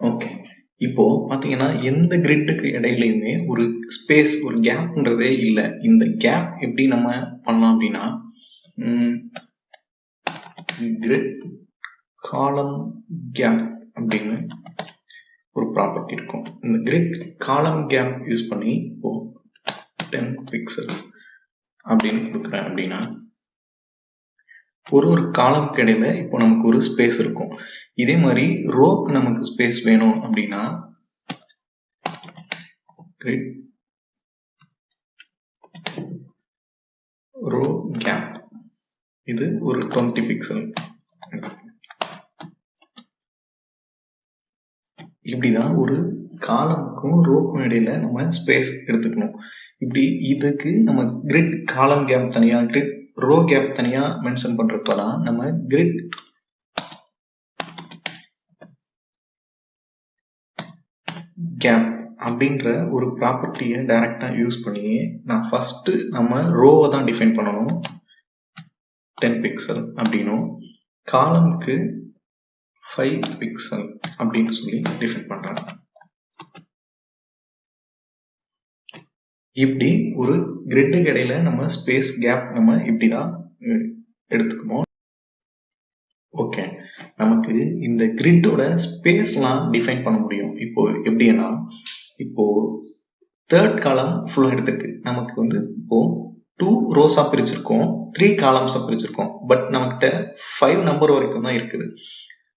Okay, இப்போ பாத்தீங்கன்னா எந்த கிரிட்டுக்கு இடையிலையுமே ஒரு ஸ்பேஸ், ஒரு கேப்ன்றதே இல்லை. இந்த கேப் எப்படி நம்ம பண்ணலாம் அப்படின்னா, கிரிட் காலம் கேப் அப்படின்னு ஒரு ப்ராப்பர்ட்டி இருக்கும். இந்த கிரிட் காலம் கேப் யூஸ் பண்ணி இப்போ 10 பிக்சல்ஸ் அப்படின்னு கொடுக்குறேன் அப்படின்னா, ஒரு காலம்க்கு இடையில இப்போ நமக்கு ஒரு ஸ்பேஸ் இருக்கும். இதே மாதிரி ரோக்கு நமக்கு ஸ்பேஸ் வேணும் அப்படின்னா கிரிட் ரோ கேப், இது ஒரு 20 பிக்சல். இப்படிதான் ஒரு காலமுக்கும் ரோக்கும் இடையில நம்ம ஸ்பேஸ் எடுத்துக்கணும். இப்படி இதுக்கு நம்ம கிரிட் காலம் கேப் தனியா, கிரிட் ரோ கேப் தனியா மென்ஷன் பண்றப்பதான் நம்ம கிரிட் கேப் அப்படின்ற ஒரு ப்ராப்பர்ட்டியை டைரக்டா யூஸ் பண்ணி நான் ஃபர்ஸ்ட் நம்ம ரோவை தான் டிஃபைன் பண்ணணும். 10 பிக்சல் அப்படின்னும் காலம்க்கு 5 பிக்சல் அப்படின்னு சொல்லி டிஃபைன் பண்றேன். இப்படி ஒரு கிரிட்டுக்கு இடையில நம்ம ஸ்பேஸ் கேப் நம்ம இப்படிதான் எடுத்துக்குவோம். ஓகே, நமக்கு இந்த கிரிட்டோட ஸ்பேஸ்லாம் டிஃபைன் பண்ண முடியும். இப்போ எப்படின்னா, இப்போ தேர்ட் காலம் ஃபுல்லா எடுத்துருக்கு. நமக்கு வந்து இப்போ 2 ரோஸா பிரிச்சிருக்கோம், 3 காலம்ஸா பிரிச்சிருக்கோம். பட் நமக்கிட்ட 5 நம்பர் வரைக்கும் தான் இருக்குது.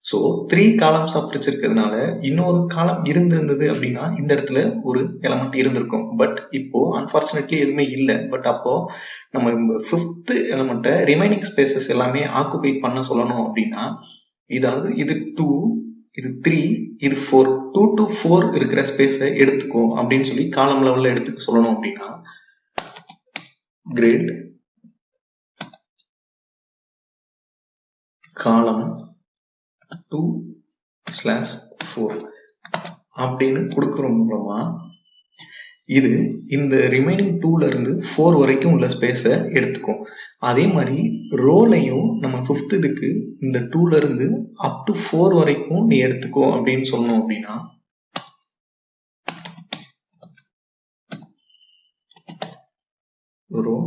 ஸோ 3 காலம்ஸா பிரிச்சிருக்கிறதுனால இன்னொரு காலம் இருந்திருந்தது அப்படின்னா இந்த இடத்துல ஒரு எலமெண்ட் இருந்திருக்கும். பட் இப்போ அன்பார்ச்சுனேட்லி எதுவுமே இல்லை. பட் அப்போ நம்ம 5th எலமெண்ட்டை ரிமைனிங் ஸ்பேசஸ் எல்லாமே ஆக்குபை பண்ண சொல்லணும் அப்படின்னா, இதாவது இது 2, இது 3, இது 4, 2 to 4 இருக்கிற ஸ்பேஸை எடுத்துக்கும் அப்படின்னு சொல்லி காலம் லெவல்ல எடுத்துக்க சொல்லணும். அப்படின்னா கிரிட் காலம் 2/4 அப்படின்னு கொடுக்கற மூலமா இது இந்த ரிமைனிங் 2ல இருந்து 4 வரைக்கும் உள்ள ஸ்பேஸை எடுத்துக்கும். அதே மாதிரி ரோலையும் நம்ம 5th இதுக்கு இந்த 2ல இருந்து அப் டு 4 வரைக்கும் நீ எடுத்துக்கோ அப்படின்னு சொல்லணும். அப்படின்னா ரோ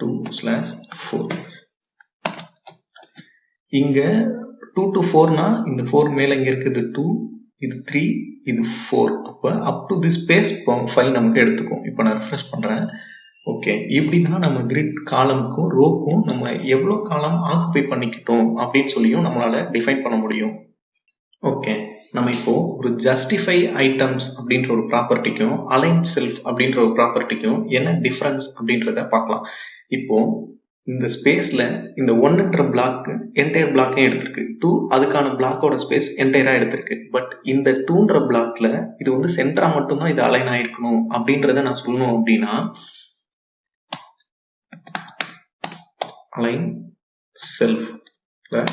2/4 இங்க 2 to 4னா இந்த 4 மேல இங்க இருக்குது 2, இது 3, இது 4. அப்ப அப் டு தி ஸ்பேஸ் 5 நமக்கு எடுத்துக்கும். இப்போ நான் ரிஃப்ரெஷ் பண்றேன். ஓகே, இப்படிதான் நம்ம கிரிட் காலமுக்கும் ரோக்கும் நம்ம எவ்வளவு காலம் ஆக்குபை பண்ணிக்கிட்டோம் அப்படின்னு சொல்லியும் நம்மளால டிஃபைன் பண்ண முடியும். ஓகே, நம்ம இப்போ ஒரு ஜஸ்டிஃபை ஐட்டம்ஸ் அப்படின்ற ஒரு ப்ராப்பர்ட்டிக்கும் அலைன் செல்ஃப் அப்படின்ற ஒரு ப்ராப்பர்ட்டிக்கும் என்ன டிஃபரன்ஸ் அப்படின்றத பார்க்கலாம். இப்போ இந்த ஸ்பேஸ்ல இந்த 1ன்ற பிளாக் என்டையர் பிளாக்கே எடுத்திருக்கு, 2 அதுக்கான பிளாக்கோட ஸ்பேஸ் என்டையரா எடுத்திருக்கு. பட் இந்த 2ன்ற பிளாக்ல இது வந்து சென்டரா மட்டும்தான் இது அலைன் ஆயிருக்கணும் அப்படின்றத நான் சொல்லணும். அப்படின்னா அலைன் செல்ஃப்ல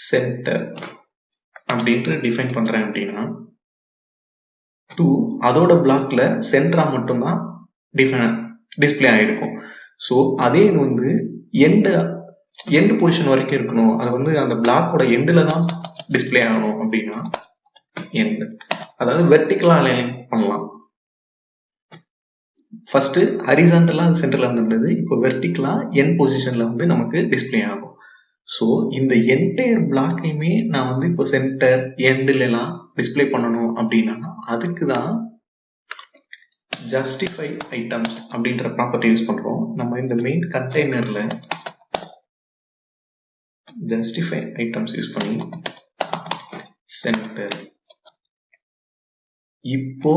சென்டர் அப்படின்ற டிஃபைன் பண்றேன். அப்படின்னா 2 அதோட பிளாக்ல சென்டரா மட்டும்தான் டிஸ்பிளே ஆயிருக்கும். ஸோ அதே இது வந்து எண்ட் பொசிஷன் வரைக்கும் இருக்கணும், அது வந்து அந்த பிளாக்கோட எண்ட்ல தான் டிஸ்பிளே ஆகணும். அப்படின்னா எண்ட், அதாவது வெர்டிகலா அலைன் பண்ணலாம். ஃபர்ஸ்ட் ஹரிசாண்டலா அது சென்டர்ல இருந்தது, இப்போ வெர்டிகலா எண்ட் பொசிஷன்ல வந்து நமக்கு டிஸ்பிளே ஆகும். ஸோ இந்த என்டையர் பிளாக்கையுமே நான் வந்து இப்போ சென்டர் எண்ட்ல எல்லாம் டிஸ்பிளே பண்ணணும். அப்படின்னா அதுக்கு தான் ஜஸ்டிஃபை ஐட்டம்ஸ் அப்படின்ற ப்ராப்பர்ட்டி யூஸ் பண்றோம். நம்ம இந்த மெயின் கண்டெய்னர்ல ஜஸ்டிஃபை ஐட்டம்ஸ் யூஸ் பண்ணி சென்டர், இப்போ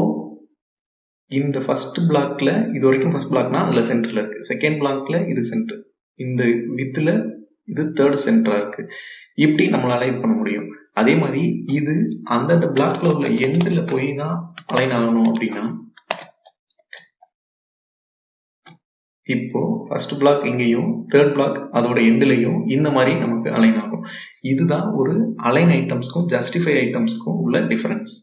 இந்த ஃபர்ஸ்ட் பிளாக்ல இது வரைக்கும் ஃபர்ஸ்ட் பிளாக்னா அதுல சென்டர்ல இருக்கு, செகண்ட் பிளாக்ல இது சென்டர், இந்த வித்ல இது தேர்ட் சென்டரா இருக்கு. இப்படி நம்மளால இது பண்ண முடியும். அதே மாதிரி இது அந்தந்த பிளாக்ல உள்ள எண்ட்ல போய் தான் அலைன் ஆகணும். அப்படின்னா இப்போ ஃபர்ஸ்ட் பிளாக் இங்கேயும் தேர்ட் பிளாக் அதோட எண்ட்லையும் இந்த மாதிரி நமக்கு அலைன் ஆகும். இதுதான் ஒரு அலைன் ஐட்டம்ஸ்க்கும் ஜஸ்டிஃபை ஐட்டம்ஸ்க்கும் உள்ள டிஃபரன்ஸ்.